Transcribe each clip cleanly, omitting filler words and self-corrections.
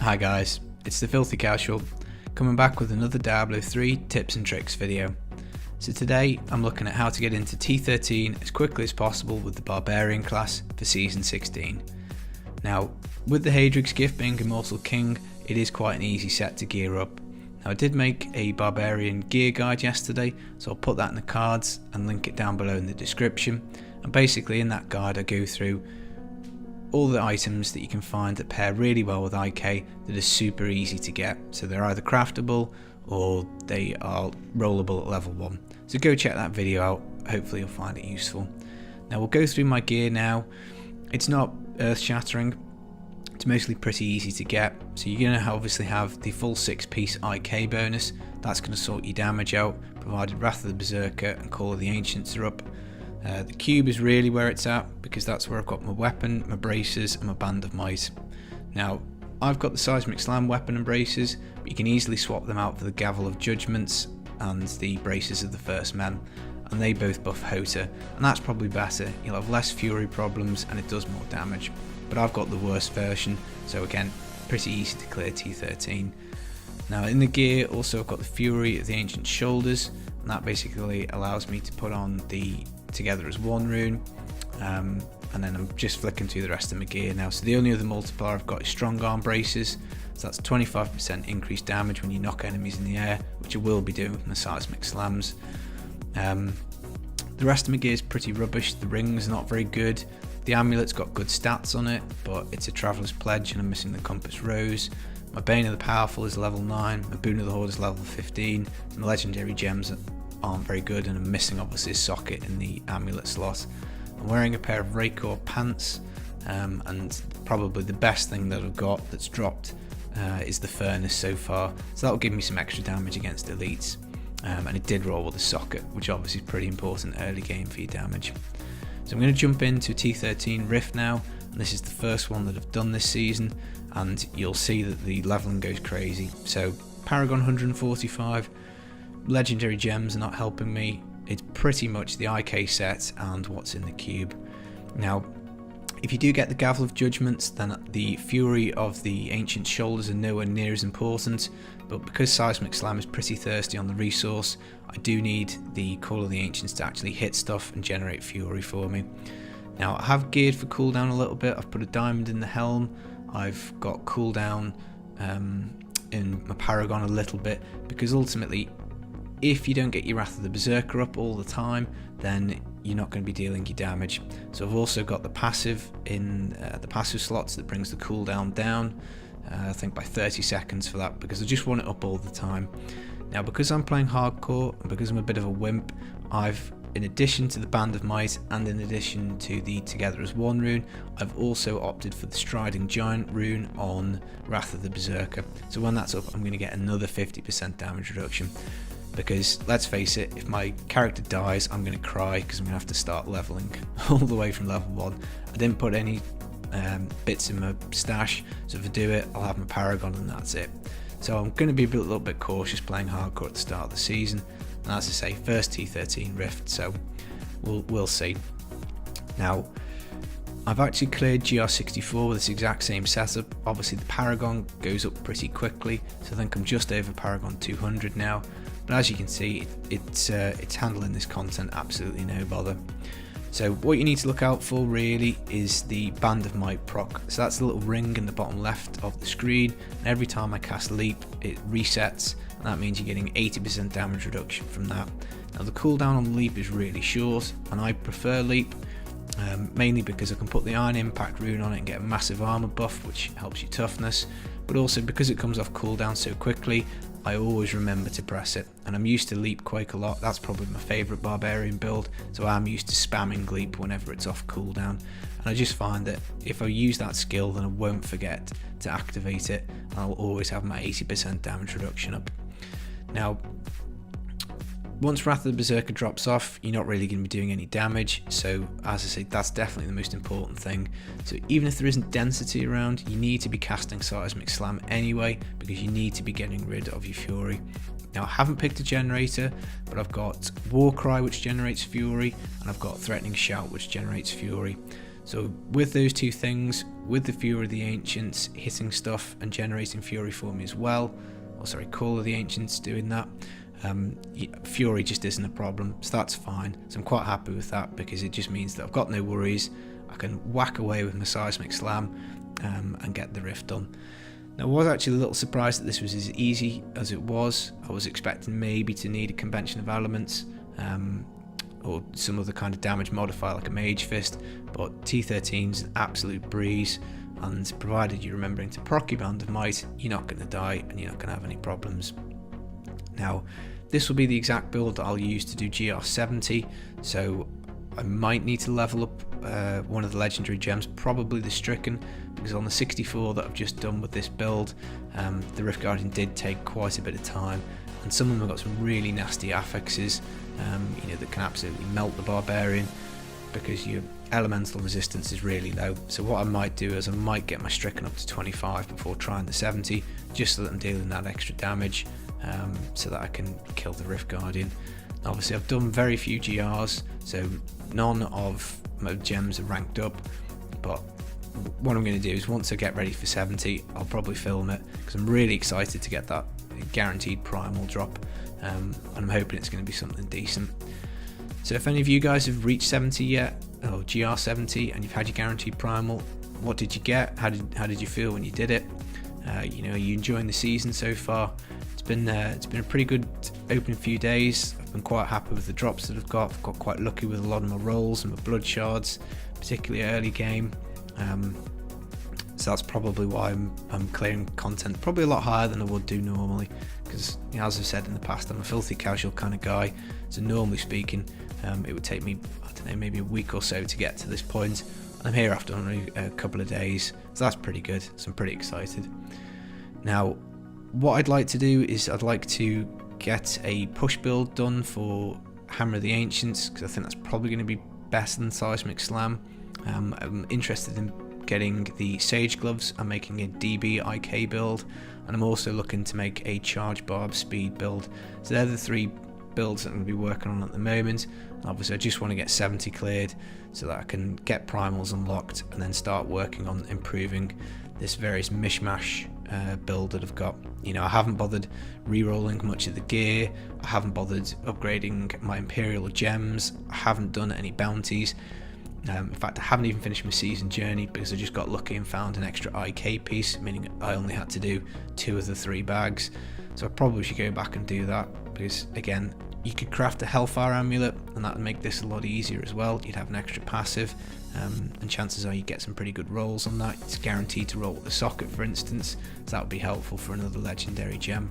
Hi guys, it's the Filthy Casual, coming back with another Diablo 3 tips and tricks video. So today I'm looking at how to get into T13 as quickly as possible with the Barbarian class for Season 16. Now, with the Hadrig's gift being Immortal King, it is quite an easy set to gear up. Now I did make a Barbarian gear guide yesterday, so I'll put that in the cards and link it down below in the description. And basically in that guide I go through all the items that you can find that pair really well with IK that are super easy to get. So they're either craftable or they are rollable at level 1. So go check that video out, hopefully you'll find it useful. Now we'll go through my gear now. It's not earth shattering, it's mostly pretty easy to get. So you're going to obviously have the full 6-piece IK bonus, that's going to sort your damage out, provided Wrath of the Berserker and Call of the Ancients are up. The cube is really where it's at, because that's where I've got my weapon, my braces and my band of might. Now I've got the Seismic Slam weapon and braces, but you can easily swap them out for the Gavel of Judgments and the braces of the First Men, and they both buff Hota, and that's probably better. You'll have less fury problems and it does more damage, but I've got the worst version, so again pretty easy to clear T13. Now in the gear also I've got the Fury of the Ancient Shoulders, and that basically allows me to put on the Together as One rune, and then I'm just flicking through the rest of my gear now. So the only other multiplier I've got is Strong Arm Braces, so that's 25% increased damage when you knock enemies in the air, which I will be doing with my Seismic Slams. The rest of my gear is pretty rubbish. The ring's not very good, the amulet's got good stats on it, but it's a Traveller's Pledge and I'm missing the Compass Rose. My Bane of the Powerful is level 9, my Boon of the Horde is level 15, and the Legendary Gems aren't very good, and I'm missing obviously a socket in the amulet slot. I'm wearing a pair of Raycore pants, and probably the best thing that I've got that's dropped is the Furnace so far, so that'll give me some extra damage against elites, and it did roll with a socket, which obviously is pretty important early game for your damage. So I'm going to jump into T13 Rift now, and this is the first one that I've done this season, and you'll see that the leveling goes crazy. So Paragon 145, Legendary Gems are not helping me. It's pretty much the IK set and what's in the cube. Now if you do get the Gavel of Judgments, then the Fury of the Ancient Shoulders are nowhere near as important, but because Seismic Slam is pretty thirsty on the resource, I do need the Call of the Ancients to actually hit stuff and generate Fury for me. Now I have geared for cooldown a little bit. I've put a diamond in the helm, I've got cooldown in my Paragon a little bit, because ultimately if you don't get your Wrath of the Berserker up all the time, then you're not going to be dealing your damage. So I've also got the passive in the passive slots that brings the cooldown down, I think by 30 seconds for that, because I just want it up all the time. Now because I'm playing hardcore and because I'm a bit of a wimp, I've, in addition to the Band of Might and in addition to the Together as One rune, I've also opted for the Striding Giant rune on Wrath of the Berserker. So when that's up, I'm going to get another 50% damage reduction. Because let's face it, if my character dies, I'm going to cry, because I'm going to have to start leveling all the way from level 1. I didn't put any bits in my stash, so if I do it, I'll have my Paragon and that's it. So I'm going to be a little bit cautious playing hardcore at the start of the season. And as I say, first T13 Rift, so we'll see. Now, I've actually cleared GR64 with this exact same setup. Obviously the Paragon goes up pretty quickly, so I think I'm just over Paragon 200 now. But as you can see, it's handling this content absolutely no bother. So what you need to look out for really is the Band of Might proc. So that's the little ring in the bottom left of the screen, and every time I cast Leap it resets, and that means you're getting 80% damage reduction from that. Now the cooldown on Leap is really short, and I prefer Leap, mainly because I can put the Iron Impact rune on it and get a massive armor buff, which helps your toughness, but also because it comes off cooldown so quickly, I always remember to press it, and I'm used to Leap Quake a lot. That's probably my favourite Barbarian build, so I'm used to spamming Leap whenever it's off cooldown, and I just find that if I use that skill then I won't forget to activate it, and I'll always have my 80% damage reduction up. Now once Wrath of the Berserker drops off, you're not really going to be doing any damage, so as I say, that's definitely the most important thing. So even if there isn't density around, you need to be casting Seismic Slam anyway, because you need to be getting rid of your Fury. Now I haven't picked a generator, but I've got Warcry which generates Fury, and I've got Threatening Shout which generates Fury. So with those two things, with the Fury of the Ancients hitting stuff and generating Fury for me as well, or sorry, Call of the Ancients doing that, Fury just isn't a problem, so that's fine. So I'm quite happy with that, because it just means that I've got no worries. I can whack away with my Seismic Slam and get the Rift done. Now, I was actually a little surprised that this was as easy as it was. I was expecting maybe to need a Convention of Elements or some other kind of damage modifier like a Mage Fist, but T13's an absolute breeze, and provided you're remembering to proc your Band of Might, you're not going to die and you're not going to have any problems. Now, this will be the exact build that I'll use to do GR70, so I might need to level up one of the legendary gems, probably the Stricken, because on the 64 that I've just done with this build, the Rift Guardian did take quite a bit of time, and some of them have got some really nasty affixes, that can absolutely melt the Barbarian, because your elemental resistance is really low. So what I might do is I might get my Stricken up to 25 before trying the 70, just so that I'm dealing that extra damage, so that I can kill the Rift Guardian. Obviously I've done very few GRs, so none of my gems are ranked up, but what I'm going to do is once I get ready for 70, I'll probably film it, because I'm really excited to get that guaranteed primal drop, and I'm hoping it's going to be something decent. So if any of you guys have reached 70 yet, or GR 70, and you've had your guaranteed primal, what did you get? How did you feel when you did it? Are you enjoying the season so far? It's been a pretty good opening few days. I've been quite happy with the drops that I've got. I've got quite lucky with a lot of my rolls and my blood shards, particularly early game. So that's probably why I'm clearing content probably a lot higher than I would do normally, because as I've said in the past, I'm a filthy casual kind of guy. So normally speaking, it would take me, I don't know, maybe a week or so to get to this point. I'm here after only a couple of days, so that's pretty good. So I'm pretty excited. Now, what I'd like to do is I'd like to get a push build done for Hammer of the Ancients, because I think that's probably going to be better than Seismic Slam. I'm interested in getting the Sage Gloves. I'm making a DB IK build, and I'm also looking to make a Charge Barb speed build. So they're the three builds that I'm going to be working on at the moment. Obviously I just want to get 70 cleared so that I can get primals unlocked and then start working on improving this various mishmash build that I've got. I haven't bothered re-rolling much of the gear, I haven't bothered upgrading my Imperial gems, I haven't done any bounties. In fact, I haven't even finished my season journey, because I just got lucky and found an extra IK piece, meaning I only had to do 2 of the 3 bags. So I probably should go back and do that, because again, you could craft a Hellfire Amulet and that would make this a lot easier as well. You'd have an extra passive, and chances are you get some pretty good rolls on that. It's guaranteed to roll with the socket, for instance, so that would be helpful for another legendary gem.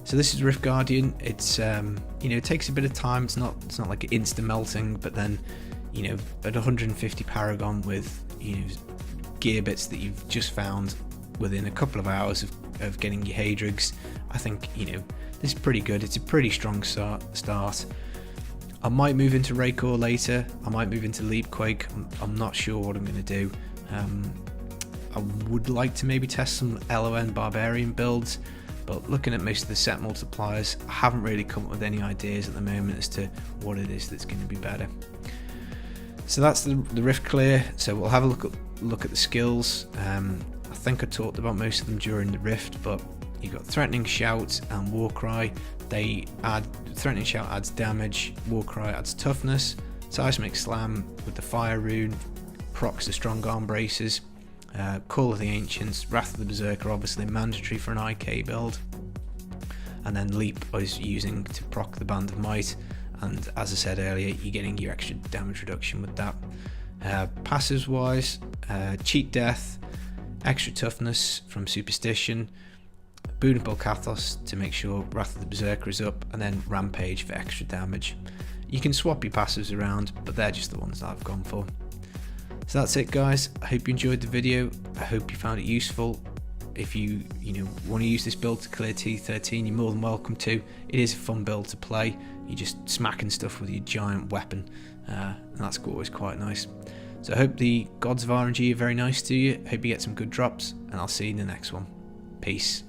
So this is Rift Guardian. It's it takes a bit of time. It's not like insta melting, but then at 150 Paragon with gear bits that you've just found within a couple of hours of getting your Hadrigs, I think this is pretty good. It's a pretty strong start. I might move into Raycore later. I might move into Leapquake. I'm not sure what I'm going to do. I would like to maybe test some LON Barbarian builds, but looking at most of the set multipliers, I haven't really come up with any ideas at the moment as to what it is that's going to be better. So that's the Rift clear. So we'll have a look at the skills. I think I talked about most of them during the Rift, but you've got Threatening Shout and Warcry. Threatening Shout adds damage, Warcry adds toughness, Seismic Slam with the Fire Rune procs the Strong Arm Braces, Call of the Ancients, Wrath of the Berserker obviously mandatory for an IK build, and then Leap is using to proc the Band of Might, and as I said earlier, you're getting your extra damage reduction with that. Passives wise, Cheat Death, extra toughness from Superstition, Boon of Bolcathos to make sure Wrath of the Berserker is up, and then Rampage for extra damage. You can swap your passives around, but they're just the ones that I've gone for. So that's it guys, I hope you enjoyed the video, I hope you found it useful. If you want to use this build to clear T13, you're more than welcome to. It is a fun build to play, you're just smacking stuff with your giant weapon, and that's always quite nice. So I hope the gods of RNG are very nice to you, hope you get some good drops, and I'll see you in the next one. Peace.